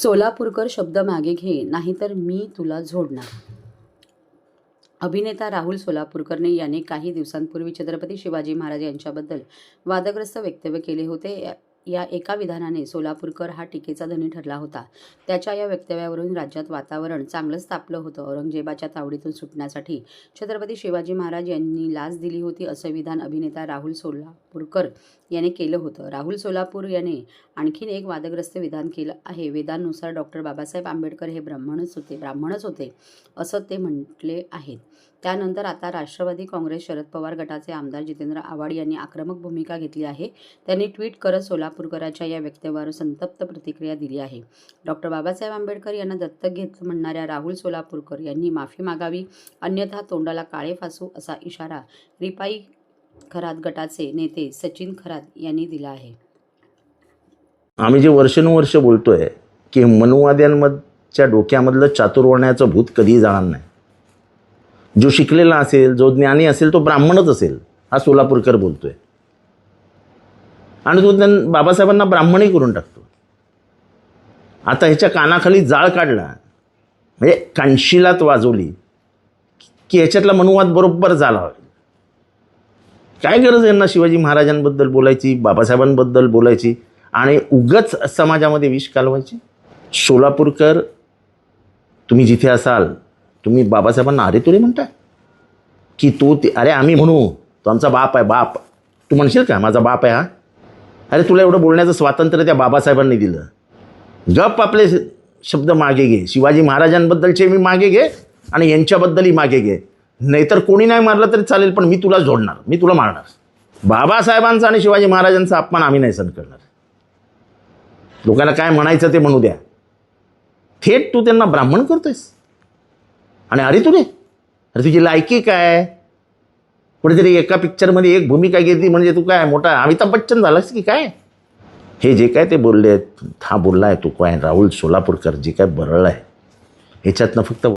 सोलापूरकर शब्द मागे घे, नाहीतर मी तुला झोडणार. अभिनेता राहुल सोलापूरकर याने काही दिवसांपूर्वी छत्रपती शिवाजी महाराज यांच्याबद्दल वादग्रस्त वक्तव्य केले होते. या एका विधानाने सोलापूरकर हा टीकेचा धनी ठरला होता. त्याच्या या वक्तव्यावरून राज्यात वातावरण चांगलंच तापलं होतं. औरंगजेबाच्या तावडीतून सुटण्यासाठी छत्रपती शिवाजी महाराज यांनी लाच दिली होती, असं विधान अभिनेता राहुल सोलापूरकर याने केलं होतं. राहुल सोलापूर याने आणखीन एक वादग्रस्त विधान केलं आहे. वेदांनुसार डॉक्टर बाबासाहेब आंबेडकर हे ब्राह्मणच होते असं ते म्हटले आहेत. त्यानंतर आता राष्ट्रवादी काँग्रेस शरद पवार गटाचे आमदार जितेंद्र आव्हाड यांनी आक्रमक भूमिका घेतली आहे. त्यांनी ट्विट करत सोलापूरकरांच्या या वक्तव्यावर संतप्त प्रतिक्रिया दिली आहे. डॉक्टर बाबासाहेब आंबेडकर यांना दत्तक घेतलं म्हणणाऱ्या राहुल सोलापूरकर यांनी माफी मागावी, अन्यथा तोंडाला काळे फासू, असा इशारा रिपाई खरात गटाचे नेते सचिन खरात यांनी दिला आहे. आम्ही जे वर्षानुवर्ष बोलतोय की मनुवाद्यांच्या डोक्यामधलं चातुर्वर्ण्याचं भूत कधीही जाणार नाही. जो शिकलेला असेल, जो ज्ञानी असेल, तो ब्राह्मणच असेल, हा सोलापूरकर बोलतोय. आणि तो बाबासाहेबांना ब्राह्मणही करून टाकतो. आता ह्याच्या कानाखाली जाळ काढला, म्हणजे कानशिलात वाजवली की ह्याच्यातला मनुवाद बरोबर झाला. काय गरज यांना शिवाजी महाराजांबद्दल बोलायची, बाबासाहेबांबद्दल बोलायची आणि उगाच समाजामध्ये विष कालवायची. सोलापूरकर, तुम्ही जिथे असाल, तुम्ही बाबासाहेबांना अरे तुरे म्हणताय की अरे आम्ही म्हणू तो आमचा बाप आहे. बाप तू म्हणशील का माझा बाप आहे हा? अरे तुला एवढं बोलण्याचं स्वातंत्र्य त्या बाबासाहेबांनी दिलं. गप आपले शब्द मागे घे. शिवाजी महाराजांबद्दलचे मी मागे घे आणि यांच्याबद्दलही मागे घे. नाहीतर कोणी नाही मारलं तरी चालेल, पण मी तुला जोडणार, मी तुला मारणार. बाबासाहेबांचा आणि शिवाजी महाराजांचा अपमान आम्ही नाही सहन करणार. लोकांना काय म्हणायचं ते म्हणू द्या. थेट तू त्यांना ब्राह्मण करतोयस आणि अरे तुरे, अरे तुझी लायकी काय? कुठेतरी एका पिक्चरमध्ये एक भूमिका घेतली म्हणजे तू काय मोठा अमिताभ बच्चन झालास की काय? हे जे काय ते बोलले, हा बोलला आहे तो काय राहुल सोलापूरकर, जे काय बरळला आहे ह्याच्यातनं फक्त